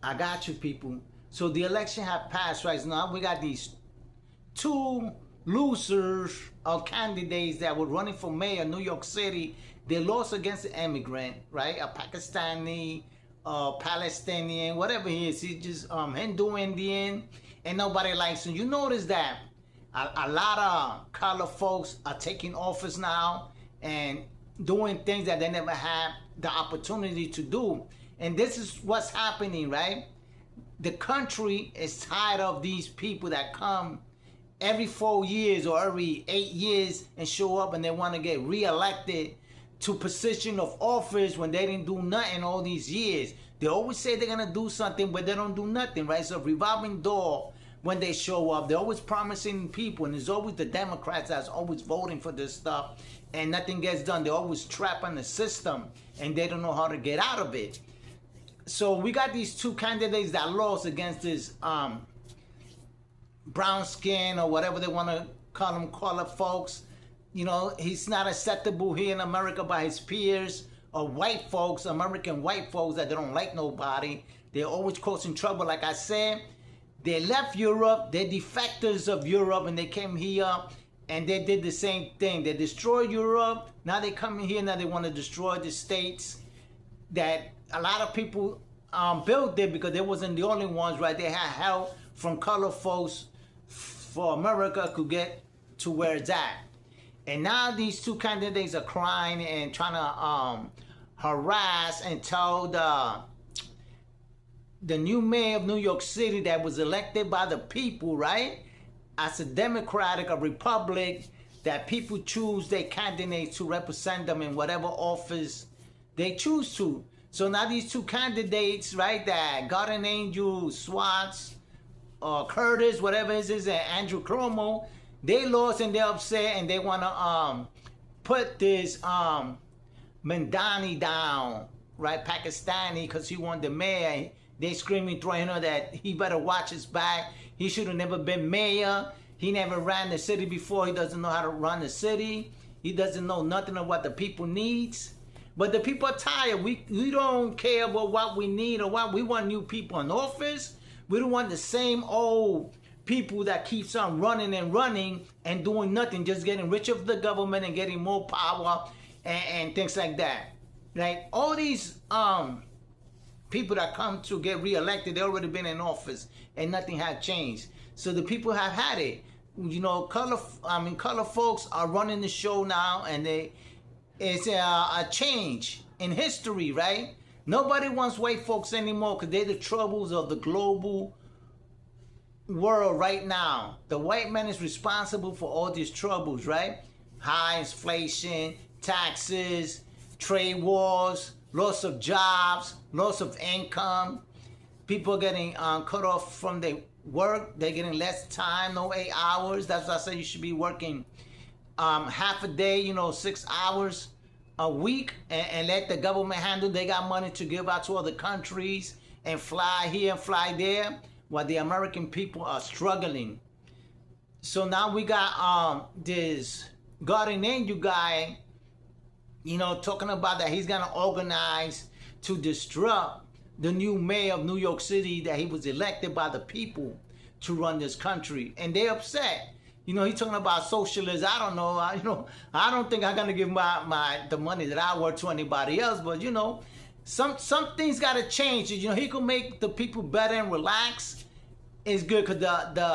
I got you, people. So the election have passed right now. We got these two losers or candidates that were running for mayor in New York City. They lost against the immigrant, right? A Pakistani, Palestinian, whatever he is. He's just Hindu Indian, and nobody likes him. You notice that a lot of color folks are taking office now and doing things that they never had the opportunity to do. And this is what's happening, right? The country is tired of these people that come every 4 years or every 8 years and show up and they want to get reelected to position of office when they didn't do nothing all these years. They always say they're going to do something, but they don't do nothing, right? So revolving door when they show up. They're always promising people, and it's always the Democrats that's always voting for this stuff, and nothing gets done. They're always trapped in the system, and they don't know how to get out of it. So we got these two candidates that lost against this brown skin or whatever they want to call them, colored folks. You know, he's not acceptable here in America by his peers or white folks, American white folks that they don't like nobody. They're always causing trouble. Like I said, they left Europe, they're defectors of Europe, and they came here and they did the same thing. They destroyed Europe, now they come in here, now they want to destroy the states that a lot of people built there because they wasn't the only ones, right? They had help from color folks for America could get to where it's at. And now these two candidates are crying and trying to harass and tell the new mayor of New York City that was elected by the people, right? As a Democratic or Republic, that people choose their candidates to represent them in whatever office they choose to. So now these two candidates, right, that Garden Angel, Swartz, or Curtis, whatever it is, and Andrew Cuomo, they lost and they're upset and they want to put this Mamdani down, right, Pakistani, because he won the mayor. They screaming, throwing her that he better watch his back. He should have never been mayor. He never ran the city before. He doesn't know how to run the city. He doesn't know nothing of what the people needs. But the people are tired. We don't care about what we need or what we want. New people in office. We don't want the same old people that keeps on running and running and doing nothing, just getting rich of the government and getting more power and things like that. Like all these people that come to get reelected, they already been in office and nothing had changed. So the people have had it. You know, color folks are running the show now, and it's a change in history, right? Nobody wants white folks anymore because they're the troubles of the global world right now. The white man is responsible for all these troubles, right? High inflation, taxes, trade wars, loss of jobs, loss of income. People getting cut off from their work. They're getting less time, no 8 hours. That's why I say you should be working half a day, 6 hours a week, and let the government handle. They got money to give out to other countries and fly here and fly there, while the American people are struggling. So now we got this Garden Angel guy, talking about that he's gonna organize to disrupt the new mayor of New York City that he was elected by the people to run this country, and they're upset. He's talking about socialism. I don't know. I don't think I'm gonna give the money that I work to anybody else. But some things gotta change. He could make the people better and relax. It's good because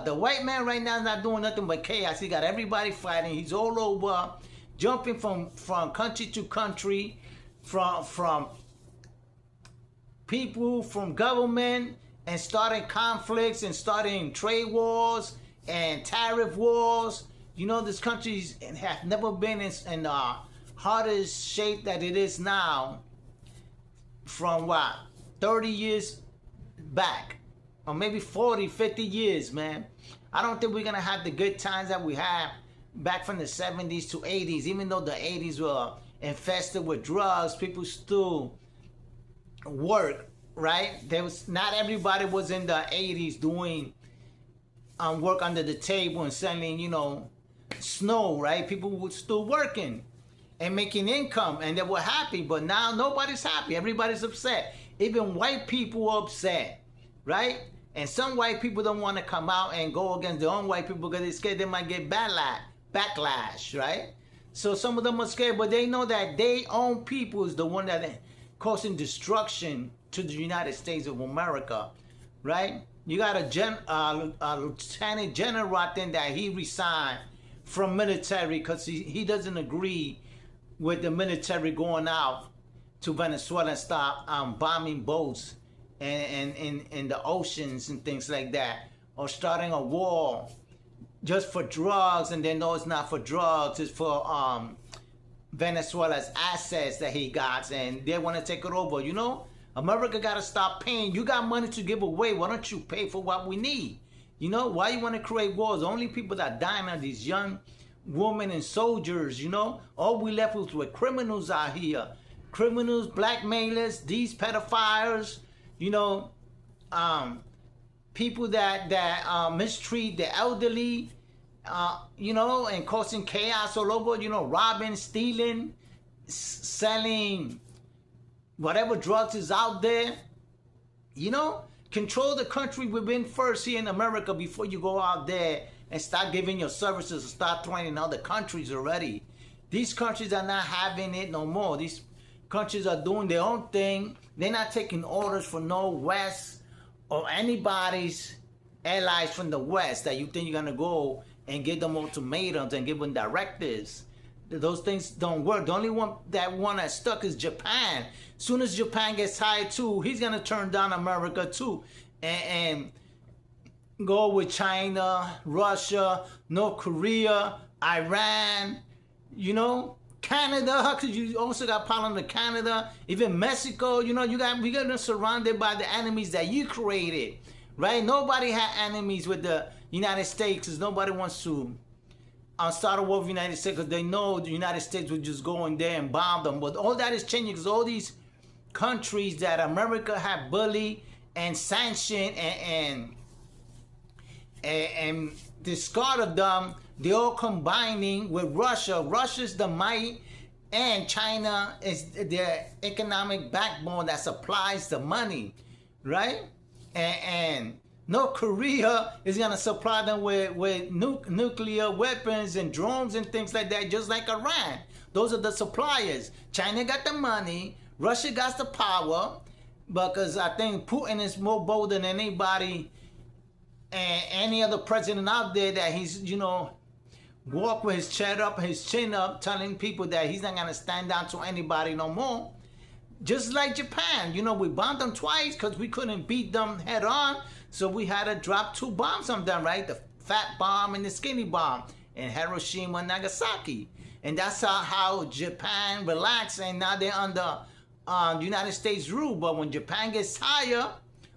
the white man right now is not doing nothing but chaos. He got everybody fighting. He's all over, jumping from country to country, from people, from government, and starting conflicts and starting trade wars and tariff wars. This country has never been in the hardest shape that it is now from 30 years back, or maybe 40, 50 years, man. I don't think we're gonna have the good times that we had back from the 70s to 80s. Even though the 80s were infested with drugs, people still work, right? Not everybody was in the 80s doing work under the table and selling, snow, right? People were still working and making income, and they were happy. But now nobody's happy. Everybody's upset. Even white people are upset. right? And some white people don't want to come out and go against their own white people because they're scared they might get backlash, right? So some of them are scared, but they know that their own people is the one that is causing destruction to the United States of America, right? You got a lieutenant general out there that he resigned from military because he doesn't agree with the military going out to Venezuela and stop bombing boats and in the oceans and things like that, or starting a war just for drugs, and they know it's not for drugs, it's for Venezuela's assets that he got, and they want to take it over. You know, America got to stop paying. You got money to give away. Why don't you pay for what we need? You know, why you want to create wars? The only people that are dying are these young women and soldiers, you know. All we left with criminals out here. Criminals, blackmailers, these pedophiles, you know, people that mistreat the elderly, you know, and causing chaos all over, you know, robbing, stealing, selling whatever drugs is out there. You know, control the country within first here in America before you go out there and start giving your services and start throwing in other countries already. These countries are not having it no more. These countries are doing their own thing. They're not taking orders from no West or anybody's allies from the West that you think you're going to go and give them ultimatums and give them directives. Those things don't work. The only one that's stuck is Japan. Soon as Japan gets tired too, he's going to turn down America too and go with China, Russia, North Korea, Iran, you know, Canada, because you also got problem with Canada, even Mexico. You know, we got them surrounded by the enemies that you created, right? Nobody had enemies with the United States because nobody wants to start a war with the United States because they know the United States would just go in there and bomb them. But all that is changing because all these countries that America have bullied and sanctioned and discarded them, they're all combining with Russia. Russia's the might, and China is their economic backbone that supplies the money, right? And North Korea is going to supply them with nuclear weapons and drones and things like that, just like Iran. Those are the suppliers. China got the money. Russia got the power, because I think Putin is more bold than anybody and any other president out there that he's, you know, walk with his chin up, telling people that he's not going to stand down to anybody no more. Just like Japan, you know, we bombed them twice because we couldn't beat them head on. So we had to drop 2 bombs on them, right? The fat bomb and the skinny bomb in Hiroshima and Nagasaki. And that's how Japan relaxed, and now they're under United States rule. But when Japan gets tired,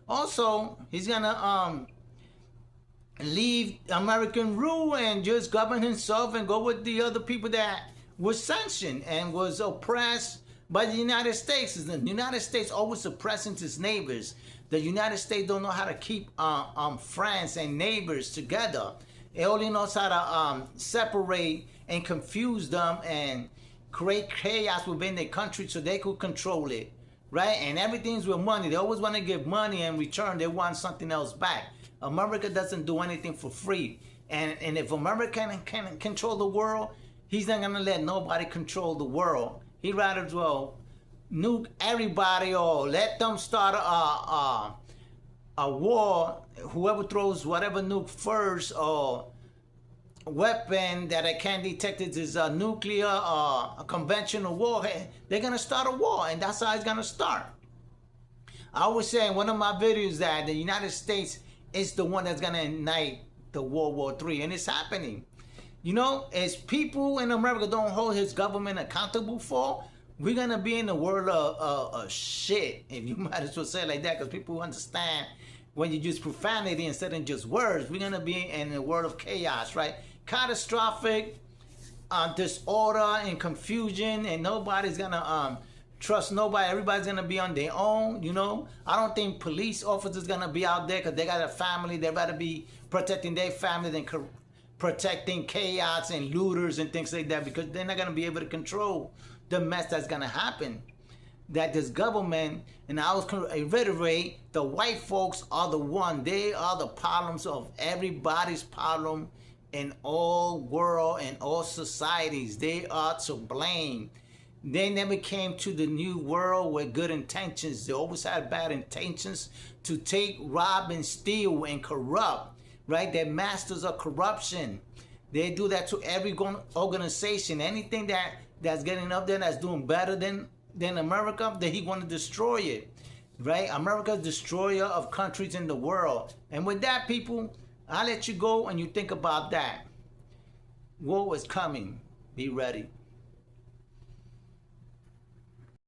also, he's going to leave American rule and just govern himself and go with the other people that was sanctioned and was oppressed by the United States. The United States always suppressing its neighbors. The United States don't know how to keep friends and neighbors together. It only knows how to separate and confuse them and create chaos within their country so they could control it, right? And everything's with money. They always want to give money, and in return they want something else back. America doesn't do anything for free. And if America can control the world, he's not going to let nobody control the world. He'd rather as well nuke everybody or let them start a war. Whoever throws whatever nuke first or weapon that I can't detect it is a nuclear or a conventional war, they're going to start a war, and that's how it's going to start. I always say in one of my videos that the United States is the one that's going to ignite the World War III, and it's happening. You know, as people in America don't hold his government accountable for, we're going to be in the world of shit, if you might as well say it like that, because people understand when you use profanity instead of just words. We're going to be in a world of chaos, right? Catastrophic disorder and confusion, and nobody's going to trust nobody. Everybody's going to be on their own, you know. I don't think police officers going to be out there because they got a family. They'd rather be protecting their family than protecting chaos and looters and things like that, because they're not going to be able to control the mess that's going to happen. that this government, and I was going to reiterate, the white folks are the one. They are the problems of everybody's problem in all world and all societies. They are to blame. They never came to the new world with good intentions. They always had bad intentions to take, rob, and steal and corrupt, right? They're masters of corruption. They do that to every organization. Anything that's getting up there that's doing better than America, that he want to destroy it, right? America's destroyer of countries in the world. And with that, people, I'll let you go and you think about that. War is coming. Be ready.